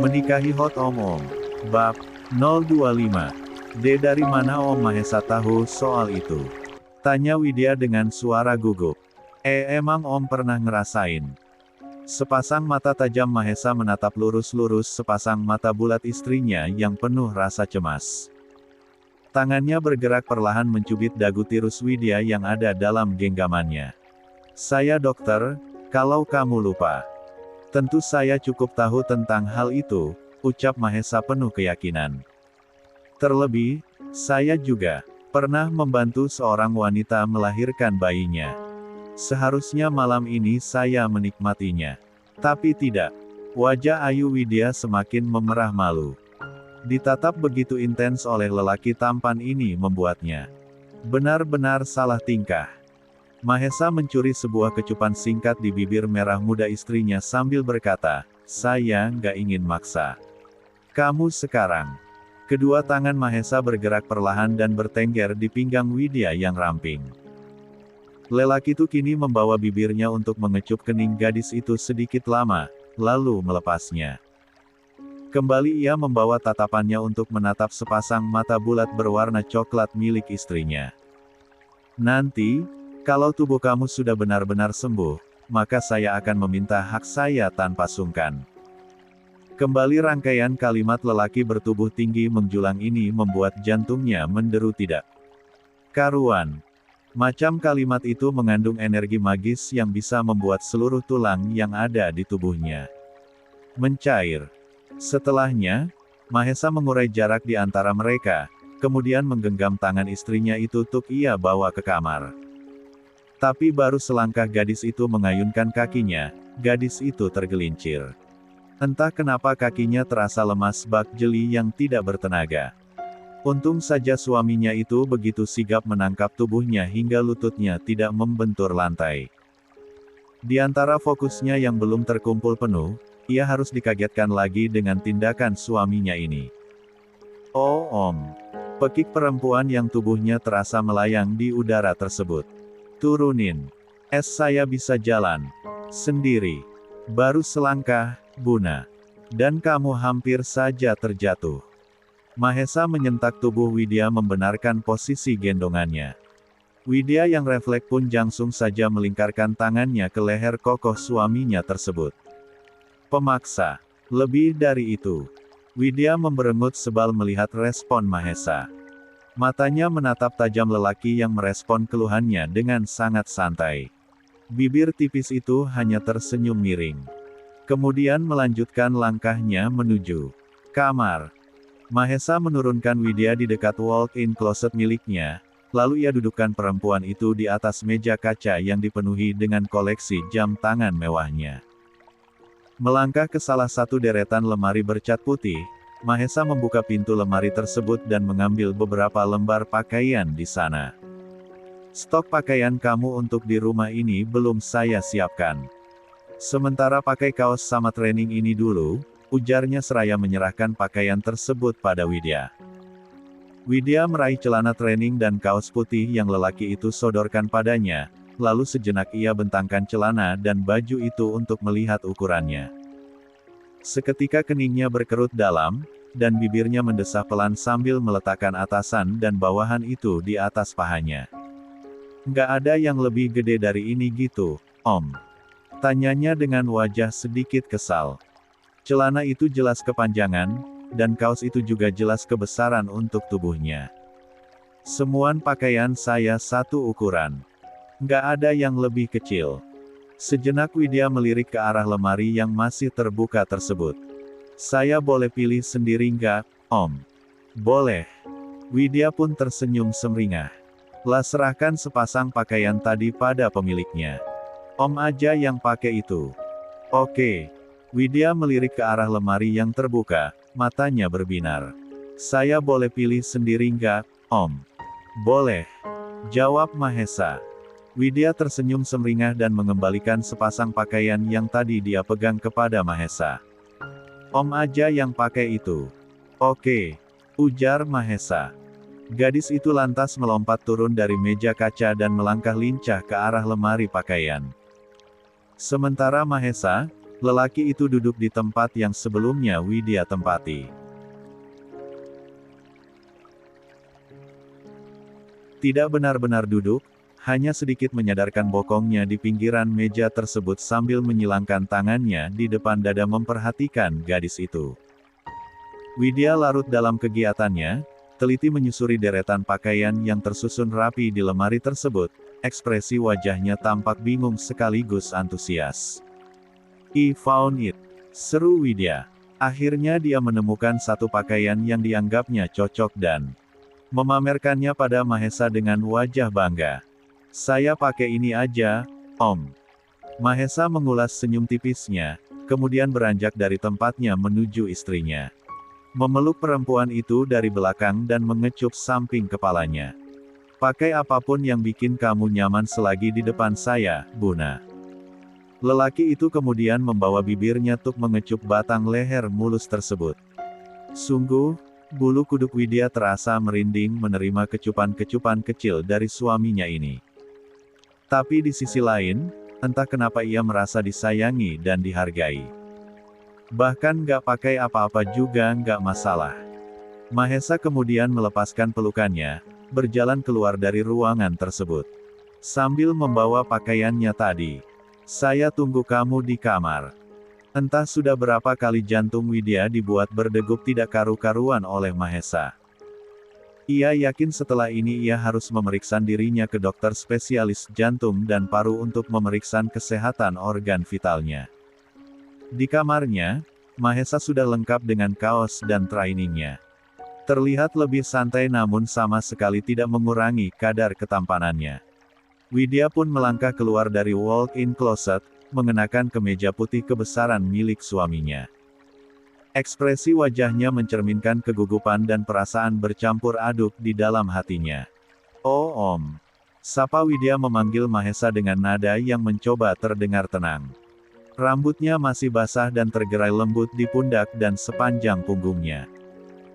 Menikahi Hot Om. Bab 025. Dari mana Om Mahesa tahu soal itu? Tanya Widya dengan suara gugup. Emang Om pernah ngerasain? Sepasang mata tajam Mahesa menatap lurus-lurus sepasang mata bulat istrinya yang penuh rasa cemas. Tangannya bergerak perlahan mencubit dagu tirus Widya yang ada dalam genggamannya. Saya dokter, kalau kamu lupa. Tentu saya cukup tahu tentang hal itu, ucap Mahesa penuh keyakinan. Terlebih, saya juga pernah membantu seorang wanita melahirkan bayinya. Seharusnya malam ini saya menikmatinya. Tapi tidak. Wajah Ayu Widya semakin memerah malu. Ditatap begitu intens oleh lelaki tampan ini membuatnya benar-benar salah tingkah. Mahesa mencuri sebuah kecupan singkat di bibir merah muda istrinya sambil berkata, saya nggak ingin maksa. Kamu sekarang. Kedua tangan Mahesa bergerak perlahan dan bertengger di pinggang Widya yang ramping. Lelaki itu kini membawa bibirnya untuk mengecup kening gadis itu sedikit lama, lalu melepasnya. Kembali ia membawa tatapannya untuk menatap sepasang mata bulat berwarna coklat milik istrinya. Nanti, kalau tubuh kamu sudah benar-benar sembuh, maka saya akan meminta hak saya tanpa sungkan. Kembali rangkaian kalimat lelaki bertubuh tinggi menjulang ini membuat jantungnya menderu tidak karuan. Macam kalimat itu mengandung energi magis yang bisa membuat seluruh tulang yang ada di tubuhnya mencair. Setelahnya, Mahesa mengurai jarak di antara mereka, kemudian menggenggam tangan istrinya itu untuk ia bawa ke kamar. Tapi baru selangkah gadis itu mengayunkan kakinya, gadis itu tergelincir. Entah kenapa kakinya terasa lemas bak jeli yang tidak bertenaga. Untung saja suaminya itu begitu sigap menangkap tubuhnya hingga lututnya tidak membentur lantai. Di antara fokusnya yang belum terkumpul penuh, ia harus dikagetkan lagi dengan tindakan suaminya ini. Oh Om. Pekik perempuan yang tubuhnya terasa melayang di udara tersebut. Turunin. Saya bisa jalan sendiri. Baru selangkah, Buna. Dan kamu hampir saja terjatuh. Mahesa menyentak tubuh Widya membenarkan posisi gendongannya. Widya yang refleks pun langsung saja melingkarkan tangannya ke leher kokoh suaminya tersebut. Pemaksa. Lebih dari itu. Widya memberengut sebal melihat respon Mahesa. Matanya menatap tajam lelaki yang merespon keluhannya dengan sangat santai. Bibir tipis itu hanya tersenyum miring. Kemudian melanjutkan langkahnya menuju kamar. Mahesa menurunkan Widya di dekat walk-in closet miliknya, lalu ia dudukkan perempuan itu di atas meja kaca yang dipenuhi dengan koleksi jam tangan mewahnya. Melangkah ke salah satu deretan lemari bercat putih, Mahesa membuka pintu lemari tersebut dan mengambil beberapa lembar pakaian di sana. Stok pakaian kamu untuk di rumah ini belum saya siapkan. Sementara pakai kaos sama training ini dulu, ujarnya seraya menyerahkan pakaian tersebut pada Widya. Widya meraih celana training dan kaos putih yang lelaki itu sodorkan padanya, lalu sejenak ia bentangkan celana dan baju itu untuk melihat ukurannya. Seketika keningnya berkerut dalam, dan bibirnya mendesah pelan sambil meletakkan atasan dan bawahan itu di atas pahanya. Nggak ada yang lebih gede dari ini gitu, Om. Tanyanya dengan wajah sedikit kesal. Celana itu jelas kepanjangan, dan kaos itu juga jelas kebesaran untuk tubuhnya. Semuan pakaian saya satu ukuran. Nggak ada yang lebih kecil. Sejenak Widya melirik ke arah lemari yang masih terbuka tersebut. Saya boleh pilih sendiri nggak, Om? Boleh. Widya pun tersenyum semringah. Lah serahkan sepasang pakaian tadi pada pemiliknya. Om aja yang pakai itu. Oke. Widya melirik ke arah lemari yang terbuka, matanya berbinar. Saya boleh pilih sendiri nggak, Om? Boleh. Jawab Mahesa. Widya tersenyum semringah dan mengembalikan sepasang pakaian yang tadi dia pegang kepada Mahesa. Om aja yang pakai itu. Oke. Ujar Mahesa. Gadis itu lantas melompat turun dari meja kaca dan melangkah lincah ke arah lemari pakaian. Sementara Mahesa, Lelaki itu duduk di tempat yang sebelumnya Widya tempati. Tidak benar-benar duduk, hanya sedikit menyadarkan bokongnya di pinggiran meja tersebut sambil menyilangkan tangannya di depan dada memperhatikan gadis itu. Widya larut dalam kegiatannya, teliti menyusuri deretan pakaian yang tersusun rapi di lemari tersebut, ekspresi wajahnya tampak bingung sekaligus antusias. "I found it," seru Widya. Akhirnya dia menemukan satu pakaian yang dianggapnya cocok dan memamerkannya pada Mahesa dengan wajah bangga. "Saya pakai ini aja, Om." Mahesa mengulas senyum tipisnya, kemudian beranjak dari tempatnya menuju istrinya. Memeluk perempuan itu dari belakang dan mengecup samping kepalanya. "Pakai apapun yang bikin kamu nyaman selagi di depan saya, Buna." Lelaki itu kemudian membawa bibirnya untuk mengecup batang leher mulus tersebut. Sungguh, bulu kuduk Widya terasa merinding menerima kecupan-kecupan kecil dari suaminya ini. Tapi di sisi lain, entah kenapa ia merasa disayangi dan dihargai. Bahkan gak pakai apa-apa juga gak masalah. Mahesa kemudian melepaskan pelukannya, berjalan keluar dari ruangan tersebut. Sambil membawa pakaiannya tadi. "Saya tunggu kamu di kamar." Entah sudah berapa kali jantung Widya dibuat berdegup tidak karu-karuan oleh Mahesa. Ia yakin setelah ini ia harus memeriksa dirinya ke dokter spesialis jantung dan paru untuk memeriksa kesehatan organ vitalnya. Di kamarnya, Mahesa sudah lengkap dengan kaos dan trainingnya. Terlihat lebih santai namun sama sekali tidak mengurangi kadar ketampanannya. Widya pun melangkah keluar dari walk-in closet, mengenakan kemeja putih kebesaran milik suaminya. Ekspresi wajahnya mencerminkan kegugupan dan perasaan bercampur aduk di dalam hatinya. "Oh Om." Sapa Widya memanggil Mahesa dengan nada yang mencoba terdengar tenang. Rambutnya masih basah dan tergerai lembut di pundak dan sepanjang punggungnya.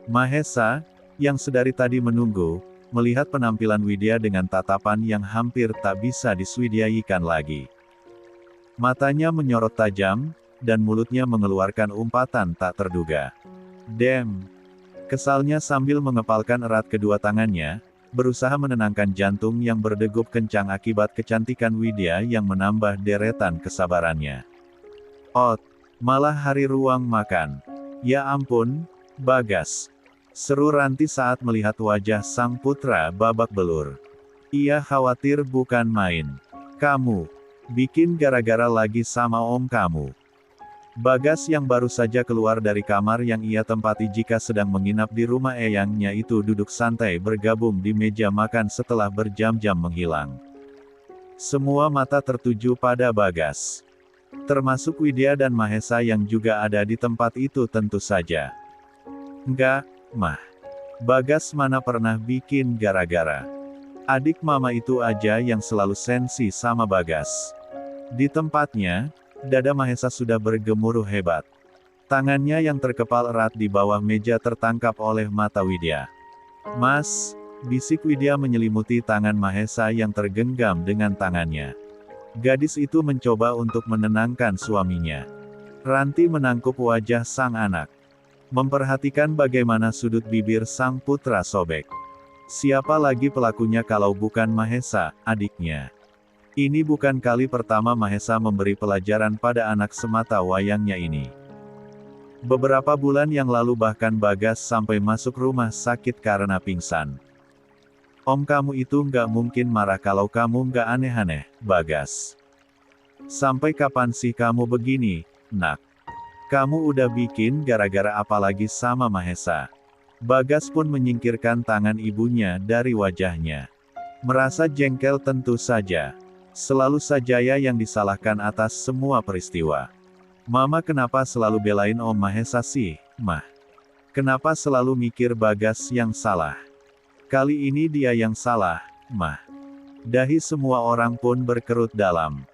Mahesa, yang sedari tadi menunggu, melihat penampilan Widya dengan tatapan yang hampir tak bisa diswidyaikan lagi. Matanya menyorot tajam, dan mulutnya mengeluarkan umpatan tak terduga. "Damn." Kesalnya sambil mengepalkan erat kedua tangannya, berusaha menenangkan jantung yang berdegup kencang akibat kecantikan Widya yang menambah deretan kesabarannya. "Ot, malah hari ruang makan. Ya ampun, Bagas." Seru Ranti saat melihat wajah sang putra babak belur. Ia khawatir bukan main. "Kamu bikin gara-gara lagi sama om kamu." Bagas yang baru saja keluar dari kamar yang ia tempati jika sedang menginap di rumah eyangnya itu duduk santai bergabung di meja makan setelah berjam-jam menghilang. Semua mata tertuju pada Bagas. Termasuk Widya dan Mahesa yang juga ada di tempat itu tentu saja. "Enggak, Mah. Bagas mana pernah bikin gara-gara. Adik mama itu aja yang selalu sensi sama Bagas." Di tempatnya, dada Mahesa sudah bergemuruh hebat. Tangannya yang terkepal erat di bawah meja tertangkap oleh mata Widya. "Mas," bisik Widya menyelimuti tangan Mahesa yang tergenggam dengan tangannya. Gadis itu mencoba untuk menenangkan suaminya. Ranti menangkup wajah sang anak. Memperhatikan bagaimana sudut bibir sang putra sobek. Siapa lagi pelakunya kalau bukan Mahesa, adiknya. Ini bukan kali pertama Mahesa memberi pelajaran pada anak semata wayangnya ini. Beberapa bulan yang lalu bahkan Bagas sampai masuk rumah sakit karena pingsan. "Om kamu itu nggak mungkin marah kalau kamu nggak aneh-aneh, Bagas. Sampai kapan sih kamu begini, Nak? Kamu udah bikin gara-gara apa lagi sama Mahesa?" Bagas pun menyingkirkan tangan ibunya dari wajahnya. Merasa jengkel tentu saja. Selalu Sajaya yang disalahkan atas semua peristiwa. "Mama kenapa selalu belain Om Mahesa sih, Mah? Kenapa selalu mikir Bagas yang salah? Kali ini dia yang salah, Mah." Dahi semua orang pun berkerut dalam.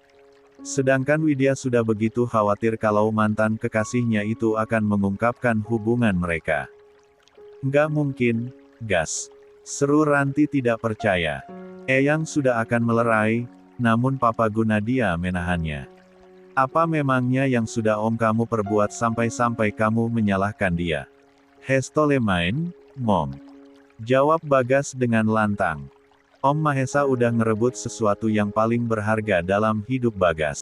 Sedangkan Widya sudah begitu khawatir kalau mantan kekasihnya itu akan mengungkapkan hubungan mereka. "Nggak mungkin, Gas." Seru Ranti tidak percaya. Eyang sudah akan melerai, namun Papa Gunadia menahannya. Apa memangnya yang sudah Om kamu perbuat sampai-sampai kamu menyalahkan dia? Hestole main, Mom. Jawab Bagas dengan lantang. Om Mahesa udah ngerebut sesuatu yang paling berharga dalam hidup Bagas.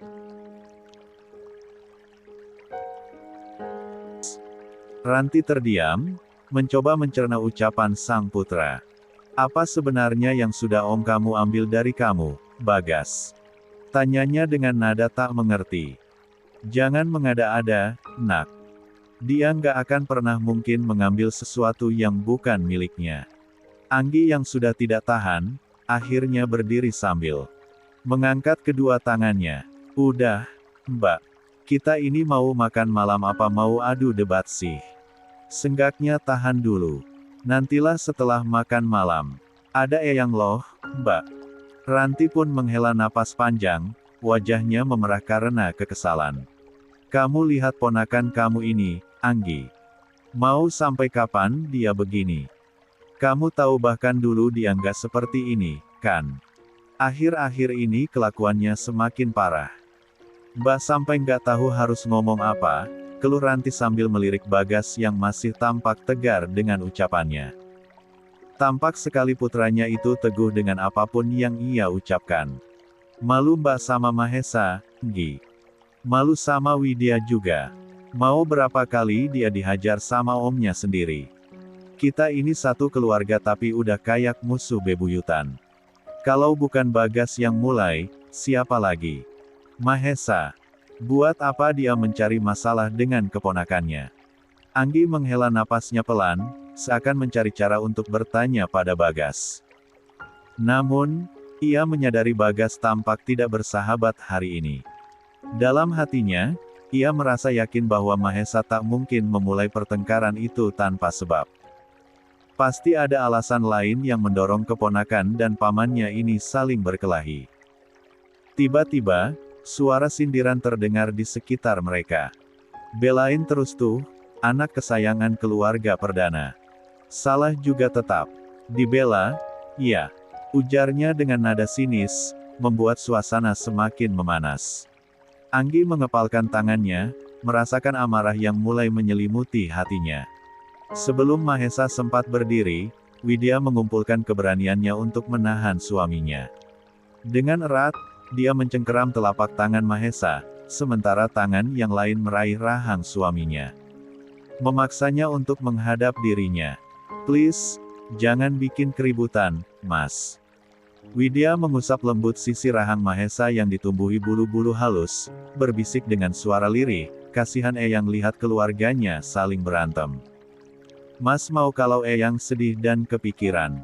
Ranti terdiam, mencoba mencerna ucapan sang putra. Apa sebenarnya yang sudah Om kamu ambil dari kamu, Bagas? Tanyanya dengan nada tak mengerti. Jangan mengada-ada, nak. Dia nggak akan pernah mungkin mengambil sesuatu yang bukan miliknya. Anggi yang sudah tidak tahan, akhirnya berdiri sambil mengangkat kedua tangannya. Udah, Mbak. Kita ini mau makan malam apa mau adu debat sih? Senggaknya tahan dulu. Nantilah setelah makan malam. Ada eyang loh, Mbak. Ranti pun menghela napas panjang, wajahnya memerah karena kekesalan. Kamu lihat ponakan kamu ini, Anggi. Mau sampai kapan dia begini? Kamu tahu bahkan dulu dia nggak seperti ini, kan? Akhir-akhir ini kelakuannya semakin parah. Mbak sampai nggak tahu harus ngomong apa, keluh Ranti sambil melirik Bagas yang masih tampak tegar dengan ucapannya. Tampak sekali putranya itu teguh dengan apapun yang ia ucapkan. Malu Mbak sama Mahesa, Nggi. Malu sama Widya juga. Mau berapa kali dia dihajar sama omnya sendiri. Kita ini satu keluarga tapi udah kayak musuh bebuyutan. Kalau bukan Bagas yang mulai, siapa lagi? Mahesa. Buat apa dia mencari masalah dengan keponakannya? Anggi menghela napasnya pelan, seakan mencari cara untuk bertanya pada Bagas. Namun, ia menyadari Bagas tampak tidak bersahabat hari ini. Dalam hatinya, ia merasa yakin bahwa Mahesa tak mungkin memulai pertengkaran itu tanpa sebab. Pasti ada alasan lain yang mendorong keponakan dan pamannya ini saling berkelahi. Tiba-tiba, suara sindiran terdengar di sekitar mereka. Belain terus tuh, anak kesayangan keluarga perdana. Salah juga tetap. Dibela, iya. Ujarnya dengan nada sinis, membuat suasana semakin memanas. Anggi mengepalkan tangannya, merasakan amarah yang mulai menyelimuti hatinya. Sebelum Mahesa sempat berdiri, Widya mengumpulkan keberaniannya untuk menahan suaminya. Dengan erat, dia mencengkeram telapak tangan Mahesa, sementara tangan yang lain meraih rahang suaminya. Memaksanya untuk menghadap dirinya. Please, jangan bikin keributan, Mas. Widya mengusap lembut sisi rahang Mahesa yang ditumbuhi bulu-bulu halus, berbisik dengan suara lirih, kasihan Eyang lihat keluarganya saling berantem. Mas mau kalau Eyang sedih dan kepikiran.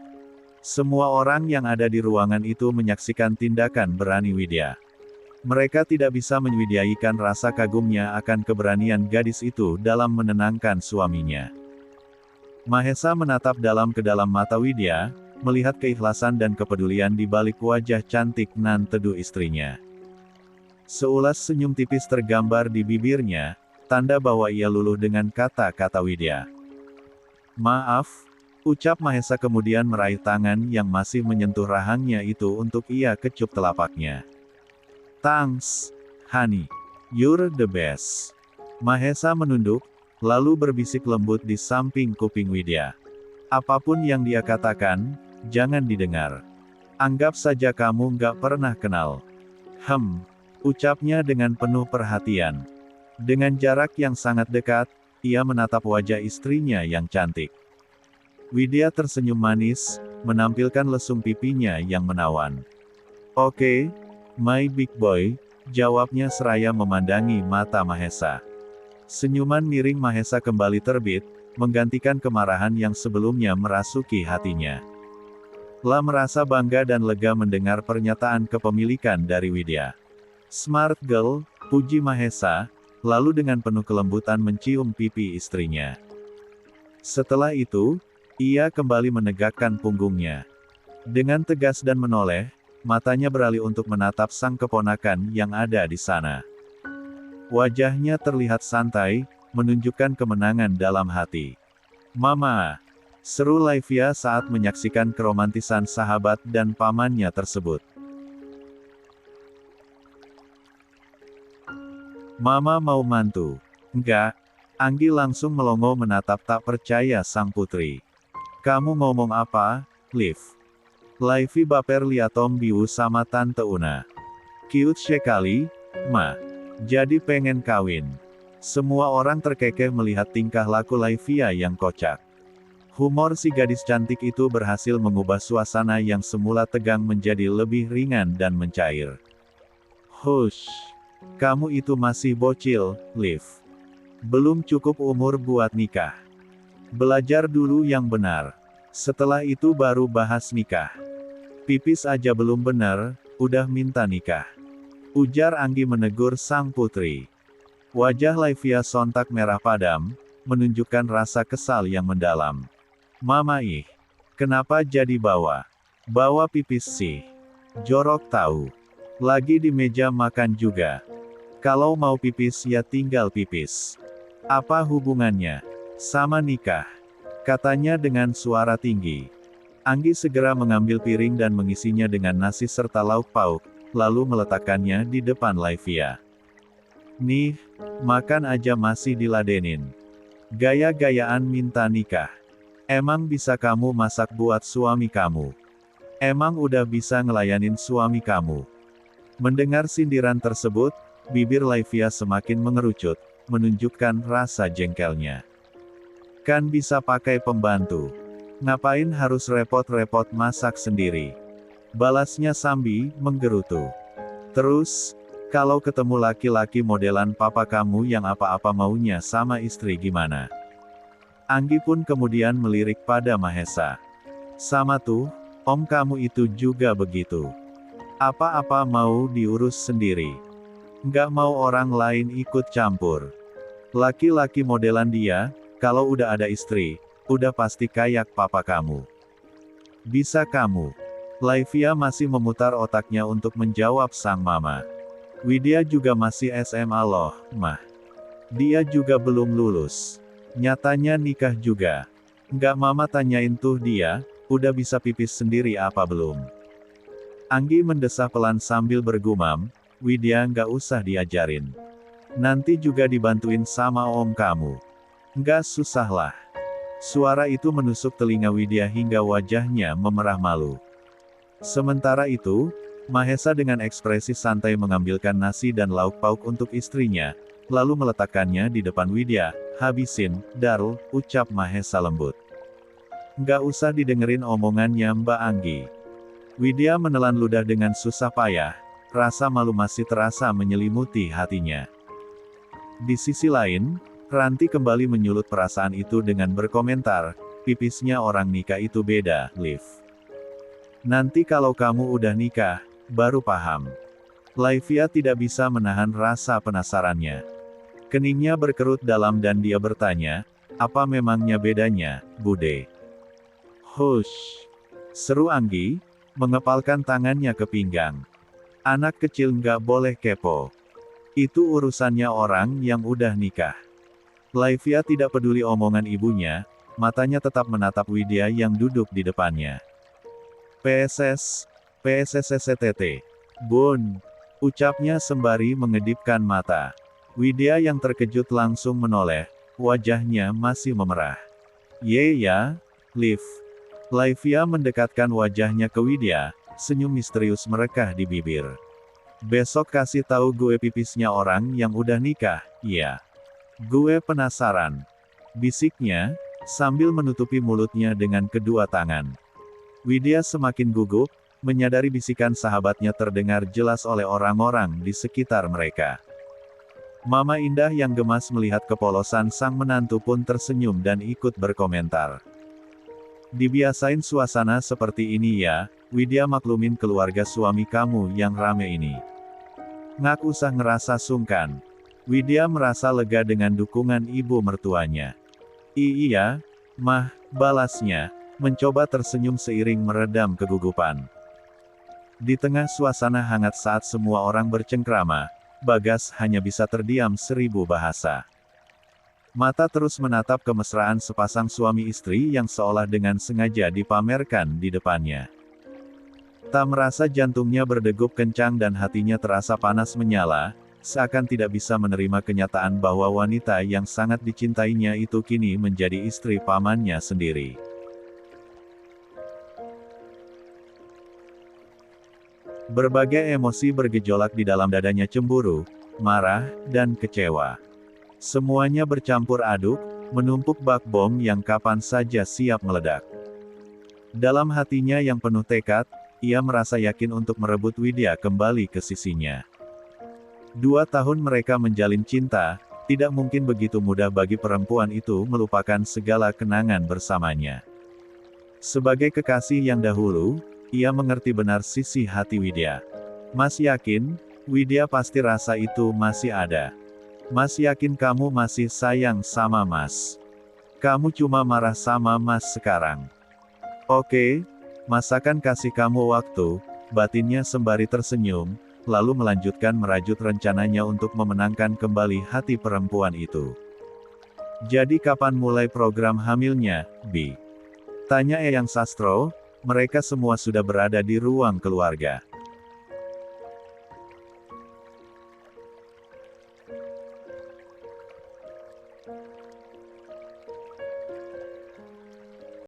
Semua orang yang ada di ruangan itu menyaksikan tindakan berani Widya. Mereka tidak bisa menywidyaikan rasa kagumnya akan keberanian gadis itu dalam menenangkan suaminya. Mahesa menatap dalam ke dalam mata Widya, melihat keikhlasan dan kepedulian di balik wajah cantik nan teduh istrinya. Seulas senyum tipis tergambar di bibirnya, tanda bahwa ia luluh dengan kata-kata Widya. Maaf, ucap Mahesa kemudian meraih tangan yang masih menyentuh rahangnya itu untuk ia kecup telapaknya. Thanks, honey. You're the best. Mahesa menunduk, lalu berbisik lembut di samping kuping Widya. Apapun yang dia katakan, jangan didengar. Anggap saja kamu nggak pernah kenal. Ucapnya dengan penuh perhatian. Dengan jarak yang sangat dekat, ia menatap wajah istrinya yang cantik. Widya tersenyum manis, menampilkan lesung pipinya yang menawan. Oke, my big boy, jawabnya seraya memandangi mata Mahesa. Senyuman miring Mahesa kembali terbit, menggantikan kemarahan yang sebelumnya merasuki hatinya. La merasa bangga dan lega mendengar pernyataan kepemilikan dari Widya. Smart girl, puji Mahesa, lalu dengan penuh kelembutan mencium pipi istrinya. Setelah itu, ia kembali menegakkan punggungnya. Dengan tegas dan menoleh, matanya beralih untuk menatap sang keponakan yang ada di sana. Wajahnya terlihat santai, menunjukkan kemenangan dalam hati. Mama! Seru Laivia saat menyaksikan keromantisan sahabat dan pamannya tersebut. Mama mau mantu. Enggak. Anggi langsung melongo menatap tak percaya sang putri. Kamu ngomong apa, Liv? Livy baper liat Om Biu sama Tante Una. Cute sekali, Ma. Jadi pengen kawin. Semua orang terkekeh melihat tingkah laku Livia yang kocak. Humor si gadis cantik itu berhasil mengubah suasana yang semula tegang menjadi lebih ringan dan mencair. Hush. Kamu itu masih bocil, Liv. Belum cukup umur buat nikah. Belajar dulu yang benar. Setelah itu baru bahas nikah. Pipis aja belum benar, udah minta nikah. Ujar Anggi menegur sang putri. Wajah Livia sontak merah padam, menunjukkan rasa kesal yang mendalam. Mama kenapa jadi bawa pipis sih? Jorok tahu. Lagi di meja makan juga. Kalau mau pipis ya tinggal pipis. Apa hubungannya sama nikah? Katanya dengan suara tinggi. Anggi segera mengambil piring dan mengisinya dengan nasi serta lauk pauk, lalu meletakkannya di depan Livia. Nih, makan aja masih diladenin. Gaya-gayaan minta nikah. Emang bisa kamu masak buat suami kamu? Emang udah bisa ngelayanin suami kamu? Mendengar sindiran tersebut, bibir Livia semakin mengerucut, menunjukkan rasa jengkelnya. Kan bisa pakai pembantu. Ngapain harus repot-repot masak sendiri? Balasnya sambil menggerutu. Terus, kalau ketemu laki-laki modelan papa kamu yang apa-apa maunya sama istri gimana? Anggi pun kemudian melirik pada Mahesa. Sama tuh, om kamu itu juga begitu. Apa-apa mau diurus sendiri. Nggak mau orang lain ikut campur. Laki-laki modelan dia, kalau udah ada istri, udah pasti kayak papa kamu. Bisa kamu. Livia masih memutar otaknya untuk menjawab sang mama. Widya juga masih SMA loh, Mah. Dia juga belum lulus. Nyatanya nikah juga. Nggak mama tanyain tuh dia, udah bisa pipis sendiri apa belum? Anggi mendesah pelan sambil bergumam, Widya nggak usah diajarin. Nanti juga dibantuin sama om kamu. Nggak susah lah. Suara itu menusuk telinga Widya hingga wajahnya memerah malu. Sementara itu, Mahesa dengan ekspresi santai mengambilkan nasi dan lauk pauk untuk istrinya, lalu meletakkannya di depan Widya. Habisin, Darul, ucap Mahesa lembut. Nggak usah didengerin omongannya Mbak Anggi. Widya menelan ludah dengan susah payah, rasa malu masih terasa menyelimuti hatinya. Di sisi lain, Ranti kembali menyulut perasaan itu dengan berkomentar, pipisnya orang nikah itu beda, Liv. Nanti kalau kamu udah nikah, baru paham. Livia tidak bisa menahan rasa penasarannya. Keningnya berkerut dalam dan dia bertanya, apa memangnya bedanya, Bude? Hush! Seru Anggi, mengepalkan tangannya ke pinggang. Anak kecil nggak boleh kepo. Itu urusannya orang yang udah nikah. Livia tidak peduli omongan ibunya, matanya tetap menatap Widya yang duduk di depannya. PSSSTT. Bun, ucapnya sembari mengedipkan mata. Widya yang terkejut langsung menoleh, wajahnya masih memerah. Ye ya, Liv. Livia mendekatkan wajahnya ke Widya, senyum misterius merekah di bibir. Besok kasih tahu gue pipisnya orang yang udah nikah, ya. Gue penasaran. Bisiknya, sambil menutupi mulutnya dengan kedua tangan. Widya semakin gugup, menyadari bisikan sahabatnya terdengar jelas oleh orang-orang di sekitar mereka. Mama Indah yang gemas melihat kepolosan sang menantu pun tersenyum dan ikut berkomentar. Dibiasain suasana seperti ini ya, Widya maklumin keluarga suami kamu yang rame ini. Ngak usah ngerasa sungkan. Widya merasa lega dengan dukungan ibu mertuanya. Iya, Mah, balasnya, mencoba tersenyum seiring meredam kegugupan. Di tengah suasana hangat saat semua orang bercengkrama, Bagas hanya bisa terdiam 1000 bahasa. Mata terus menatap kemesraan sepasang suami istri yang seolah dengan sengaja dipamerkan di depannya. Tak merasa jantungnya berdegup kencang dan hatinya terasa panas menyala, seakan tidak bisa menerima kenyataan bahwa wanita yang sangat dicintainya itu kini menjadi istri pamannya sendiri. Berbagai emosi bergejolak di dalam dadanya, cemburu, marah, dan kecewa. Semuanya bercampur aduk, menumpuk bak bom yang kapan saja siap meledak. Dalam hatinya yang penuh tekad, ia merasa yakin untuk merebut Widya kembali ke sisinya. 2 tahun mereka menjalin cinta, tidak mungkin begitu mudah bagi perempuan itu melupakan segala kenangan bersamanya. Sebagai kekasih yang dahulu, ia mengerti benar sisi hati Widya. Mas yakin, Widya pasti rasa itu masih ada. Mas yakin kamu masih sayang sama Mas. Kamu cuma marah sama Mas sekarang. Oke, Mas akan kasih kamu waktu, batinnya sembari tersenyum, lalu melanjutkan merajut rencananya untuk memenangkan kembali hati perempuan itu. Jadi kapan mulai program hamilnya, Bi? Tanya Eyang Sastro. Mereka semua sudah berada di ruang keluarga.